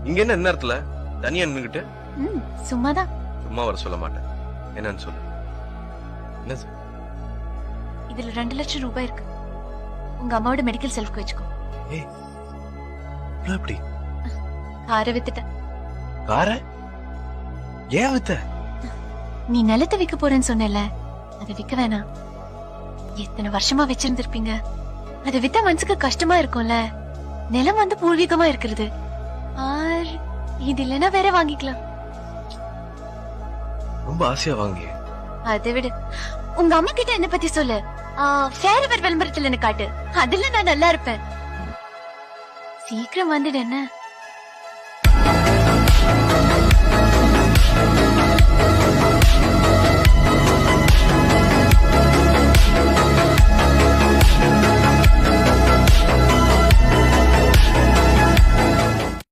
இங்க என்ன நேரத்துல தனியா நின்னுகிட்டு? சும்மாதான். சும்மா வர சொல்ல மாட்டேன். என்னன்னு சொல்லு. என்ன சார்? இதுல 2 லட்சம் ரூபாய் இருக்கு. உங்க அம்மாவோட மெடிக்கல் செல்ஃப்க்கு வச்சுக்கோ. ஏய், எப்படி? காரை வித்துட்டேன். கார? ஏன் வித்த? நீ நிலத்தை விற்க போறேன்னு சொன்னல, அதை விற்க வேணாம். எத்தனை வருஷமா வச்சிருந்திருப்பீங்க. அதை வித்தா மனசுக்கு கஷ்டமா இருக்கும்ல. நிலம் வந்து பூர்வீகமா இருக்கிறது. ஆர் இது இல்லைன்னா வேற வாங்கிக்கலாம். ரொம்ப ஆசையா வாங்கி. அதை விடு, உங்க அம்மா கிட்ட என்ன பத்தி சொல்லு. ஃபேர்வர் விளம்பரத்துல என்ன காட்டு. அதுல நான் நல்லா இருப்பேன். சீக்கிரம் வந்துடு என்ன.